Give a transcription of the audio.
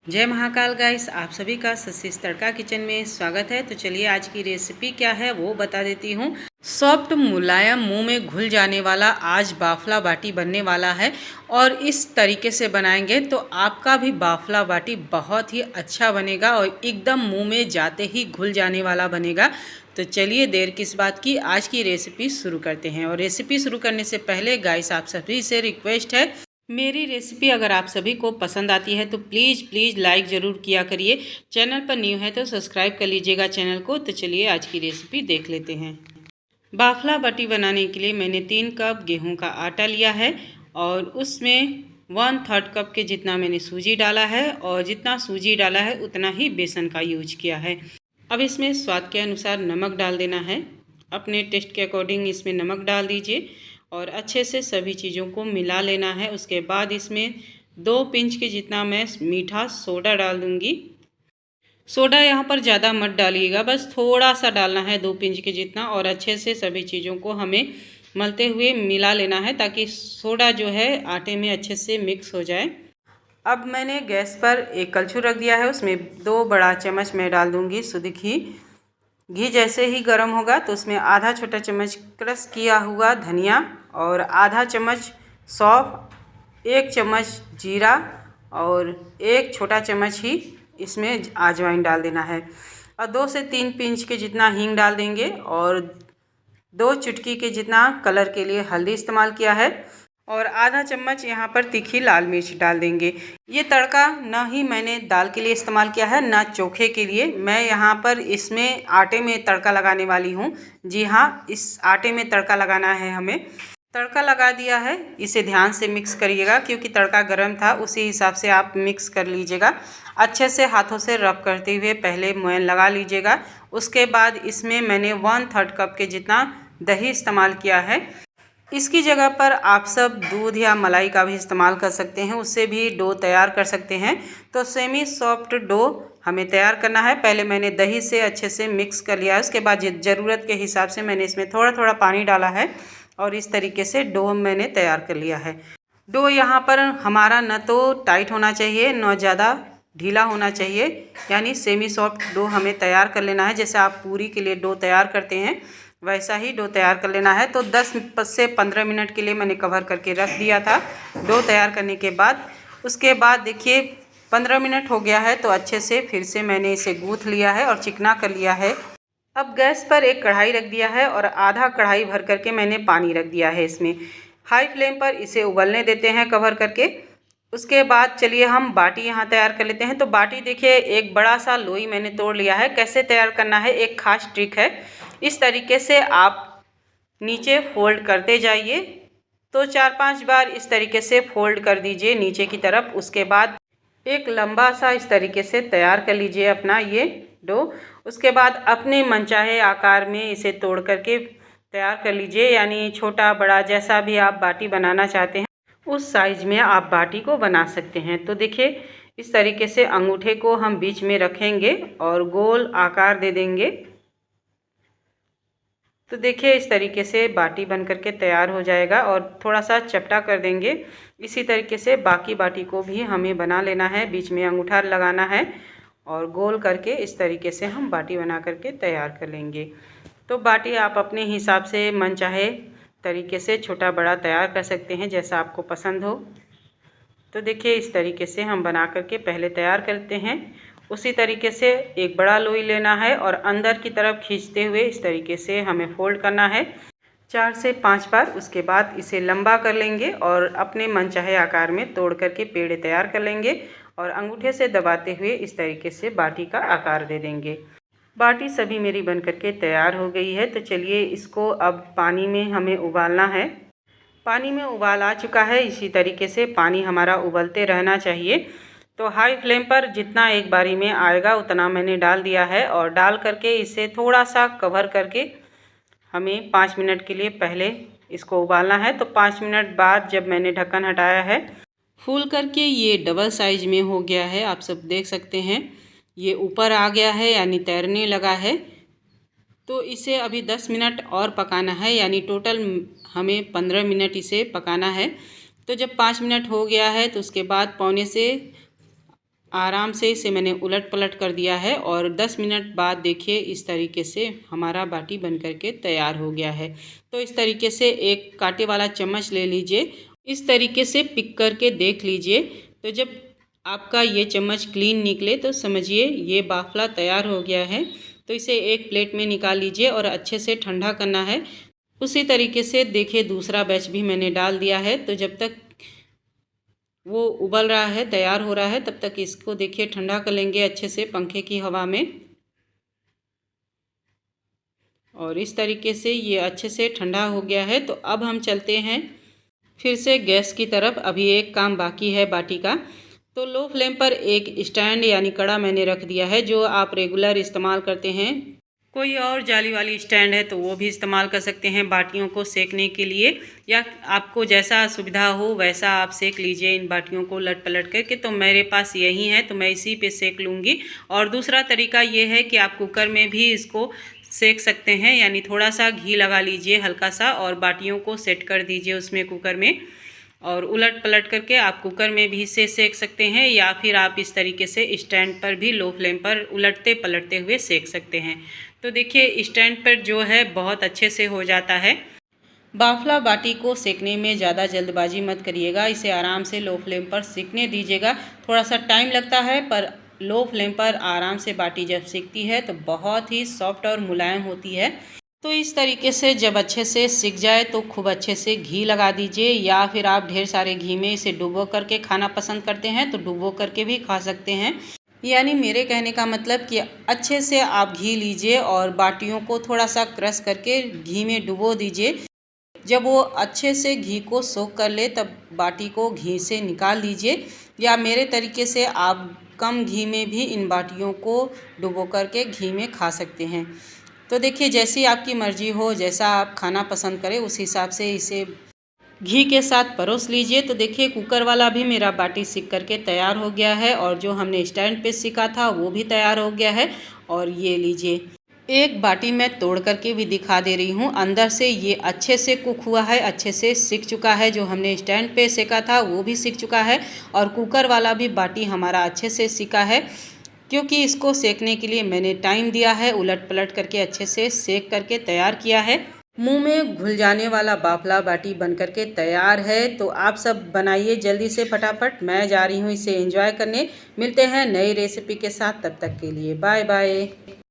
जय महाकाल गाइस, आप सभी का सतीश तड़का किचन में स्वागत है। तो चलिए आज की रेसिपी क्या है वो बता देती हूँ। सॉफ्ट मुलायम मुंह में घुल जाने वाला आज बाफला बाटी बनने वाला है और इस तरीके से बनाएंगे तो आपका भी बाफला बाटी बहुत ही अच्छा बनेगा और एकदम मुंह में जाते ही घुल जाने वाला बनेगा। तो चलिए देर किस बात की, आज की रेसिपी शुरू करते हैं। और रेसिपी शुरू करने से पहले गाइस आप सभी से रिक्वेस्ट है, मेरी रेसिपी अगर आप सभी को पसंद आती है तो प्लीज़ लाइक ज़रूर किया करिए। चैनल पर न्यू है तो सब्सक्राइब कर लीजिएगा चैनल को। तो चलिए आज की रेसिपी देख लेते हैं। बाफला बाटी बनाने के लिए मैंने 3 कप गेहूं का आटा लिया है और उसमें 1/3 कप के जितना मैंने सूजी डाला है और जितना सूजी डाला है उतना ही बेसन का यूज किया है। अब इसमें स्वाद के अनुसार नमक डाल देना है। अपने टेस्ट के अकॉर्डिंग इसमें नमक डाल दीजिए और अच्छे से सभी चीज़ों को मिला लेना है। उसके बाद इसमें 2 पिंच के जितना मैं मीठा सोडा डाल दूँगी। सोडा यहाँ पर ज़्यादा मत डालिएगा, बस थोड़ा सा डालना है 2 पिंच के जितना, और अच्छे से सभी चीज़ों को हमें मलते हुए मिला लेना है ताकि सोडा जो है आटे में अच्छे से मिक्स हो जाए। अब मैंने गैस पर एक कलछुल रख दिया है, उसमें 2 बड़ा चम्मच मैं डाल दूँगी शुद्ध घी। घी जैसे ही गर्म होगा तो उसमें आधा छोटा चम्मच क्रश किया हुआ धनिया और आधा चम्मच सौंफ, 1 चम्मच जीरा और 1 छोटा चम्मच ही इसमें अजवाइन डाल देना है और 2 से 3 पिंच के जितना हींग डाल देंगे और 2 चुटकी के जितना कलर के लिए हल्दी इस्तेमाल किया है और आधा चम्मच यहाँ पर तीखी लाल मिर्च डाल देंगे। ये तड़का ना ही मैंने दाल के लिए इस्तेमाल किया है ना चोखे के लिए, मैं यहाँ पर इसमें आटे में तड़का लगाने वाली हूँ। जी हाँ, इस आटे में तड़का लगाना है हमें। तड़का लगा दिया है, इसे ध्यान से मिक्स करिएगा क्योंकि तड़का गर्म था, उसी हिसाब से आप मिक्स कर लीजिएगा। अच्छे से हाथों से रब करते हुए पहले मोयन लगा लीजिएगा। उसके बाद इसमें मैंने 1/3 कप के जितना दही इस्तेमाल किया है। इसकी जगह पर आप सब दूध या मलाई का भी इस्तेमाल कर सकते हैं, उससे भी डो तैयार कर सकते हैं। तो सेमी सॉफ्ट डो हमें तैयार करना है। पहले मैंने दही से अच्छे से मिक्स कर लिया है, उसके बाद ज़रूरत के हिसाब से मैंने इसमें थोड़ा थोड़ा पानी डाला है और इस तरीके से डो मैंने तैयार कर लिया है। डो यहाँ पर हमारा न तो टाइट होना चाहिए न ज़्यादा ढीला होना चाहिए, यानी सेमी सॉफ्ट डो हमें तैयार कर लेना है। जैसे आप पूरी के लिए डो तैयार करते हैं वैसा ही डो तैयार कर लेना है। तो 10 से 15 मिनट के लिए मैंने कवर करके रख दिया था डो तैयार करने के बाद। उसके बाद देखिए 15 मिनट हो गया है तो अच्छे से फिर से मैंने इसे गूँथ लिया है और चिकना कर लिया है। अब गैस पर एक कढ़ाई रख दिया है और आधा कढ़ाई भर करके मैंने पानी रख दिया है इसमें। हाई फ्लेम पर इसे उबलने देते हैं कवर करके। उसके बाद चलिए हम बाटी यहाँ तैयार कर लेते हैं। तो बाटी देखिए एक बड़ा सा लोई मैंने तोड़ लिया है। कैसे तैयार करना है, एक खास ट्रिक है। इस तरीके से आप नीचे फोल्ड करते जाइए, तो 4-5 बार इस तरीके से फोल्ड कर दीजिए नीचे की तरफ। उसके बाद एक लंबा सा इस तरीके से तैयार कर लीजिए अपना ये डो। उसके बाद अपने मनचाहे आकार में इसे तोड़ करके तैयार कर लीजिए, यानी छोटा बड़ा जैसा भी आप बाटी बनाना चाहते हैं उस साइज में आप बाटी को बना सकते हैं। तो देखिए इस तरीके से अंगूठे को हम बीच में रखेंगे और गोल आकार दे देंगे। तो देखिए इस तरीके से बाटी बन करके तैयार हो जाएगा और थोड़ा सा चपटा कर देंगे। इसी तरीके से बाकी बाटी को भी हमें बना लेना है, बीच में अंगूठा लगाना है और गोल करके इस तरीके से हम बाटी बना करके तैयार कर लेंगे। तो बाटी आप अपने हिसाब से मनचाहे तरीके से छोटा बड़ा तैयार कर सकते हैं जैसा आपको पसंद हो। तो देखिए इस तरीके से हम बना करके पहले तैयार करते हैं। उसी तरीके से एक बड़ा लोई लेना है और अंदर की तरफ खींचते हुए इस तरीके से हमें फोल्ड करना है 4 से 5 बार। उसके बाद इसे लंबा कर लेंगे और अपने मनचाहे आकार में तोड़ करके पेड़े तैयार कर लेंगे और अंगूठे से दबाते हुए इस तरीके से बाटी का आकार दे देंगे। बाटी सभी मेरी बन करके तैयार हो गई है। तो चलिए इसको अब पानी में हमें उबालना है। पानी में उबाल आ चुका है, इसी तरीके से पानी हमारा उबलते रहना चाहिए। तो हाई फ्लेम पर जितना एक बारी में आएगा उतना मैंने डाल दिया है और डाल करके इसे थोड़ा सा कवर करके हमें 5 मिनट के लिए पहले इसको उबालना है। तो 5 मिनट बाद जब मैंने ढक्कन हटाया है, फूल करके ये डबल साइज में हो गया है। आप सब देख सकते हैं ये ऊपर आ गया है यानी तैरने लगा है। तो इसे अभी 10 मिनट और पकाना है, यानी टोटल हमें 15 मिनट इसे पकाना है। तो जब 5 मिनट हो गया है तो उसके बाद पौने से आराम से इसे मैंने उलट पलट कर दिया है और 10 मिनट बाद देखिए इस तरीके से हमारा बाटी बन करके तैयार हो गया है। तो इस तरीके से एक कांटे वाला चम्मच ले लीजिए, इस तरीके से पिक करके देख लीजिए। तो जब आपका ये चम्मच क्लीन निकले तो समझिए ये बाफला तैयार हो गया है। तो इसे एक प्लेट में निकाल लीजिए और अच्छे से ठंडा करना है। उसी तरीके से देखिए दूसरा बैच भी मैंने डाल दिया है। तो जब तक वो उबल रहा है, तैयार हो रहा है, तब तक इसको देखिए ठंडा कर लेंगे अच्छे से पंखे की हवा में। और इस तरीके से ये अच्छे से ठंडा हो गया है। तो अब हम चलते हैं फिर से गैस की तरफ। अभी एक काम बाकी है बाटी का। तो लो फ्लेम पर एक स्टैंड यानी कड़ा मैंने रख दिया है, जो आप रेगुलर इस्तेमाल करते हैं। कोई और जाली वाली स्टैंड है तो वो भी इस्तेमाल कर सकते हैं बाटियों को सेकने के लिए, या आपको जैसा सुविधा हो वैसा आप सेक लीजिए इन बाटियों को लट पलट करके। तो मेरे पास यही है तो मैं इसी पे सेक लूँगी। और दूसरा तरीका ये है कि आप कुकर में भी इसको सेक सकते हैं, यानी थोड़ा सा घी लगा लीजिए हल्का सा और बाटियों को सेट कर दीजिए उसमें कुकर में, और उलट पलट करके आप कुकर में भी इसे सेक सकते हैं, या फिर आप इस तरीके से स्टैंड पर भी लो फ्लेम पर उलटते पलटते हुए सेक सकते हैं। तो देखिए स्टैंड पर जो है बहुत अच्छे से हो जाता है। बाफला बाटी को सेकने में ज़्यादा जल्दबाजी मत करिएगा, इसे आराम से लो फ्लेम पर सेकने दीजिएगा। थोड़ा सा टाइम लगता है पर लो फ्लेम पर आराम से बाटी जब सेकती है तो बहुत ही सॉफ्ट और मुलायम होती है। तो इस तरीके से जब अच्छे से सिक जाए तो खूब अच्छे से घी लगा दीजिए, या फिर आप ढेर सारे घी में इसे डुबो करके खाना पसंद करते हैं तो डुबो करके भी खा सकते हैं। यानी मेरे कहने का मतलब कि अच्छे से आप घी लीजिए और बाटियों को थोड़ा सा क्रश करके घी में डुबो दीजिए। जब वो अच्छे से घी को सोख कर ले तब बाटी को घी से निकाल लीजिए, या मेरे तरीके से आप कम घी में भी इन बाटियों को डुबो करके घी में खा सकते हैं। तो देखिए जैसी आपकी मर्ज़ी हो, जैसा आप खाना पसंद करें उस हिसाब से इसे घी के साथ परोस लीजिए। तो देखिए कुकर वाला भी मेरा बाटी सिक करके तैयार हो गया है, और जो हमने स्टैंड पे सिका था वो भी तैयार हो गया है। और ये लीजिए एक बाटी मैं तोड़ करके भी दिखा दे रही हूँ, अंदर से ये अच्छे से कुक हुआ है, अच्छे से सिक चुका है। जो हमने स्टैंड पे सेका था वो भी सिक चुका है, और कुकर वाला भी बाटी हमारा अच्छे से सिका है, क्योंकि इसको सेकने के लिए मैंने टाइम दिया है, उलट पलट करके अच्छे से सेक करके तैयार किया है। मुंह में घुल जाने वाला बाफला बाटी बन करके तैयार है। तो आप सब बनाइए जल्दी से फटाफट, मैं जा रही हूँ इसे एंजॉय करने। मिलते हैं नई रेसिपी के साथ, तब तक के लिए बाय बाय।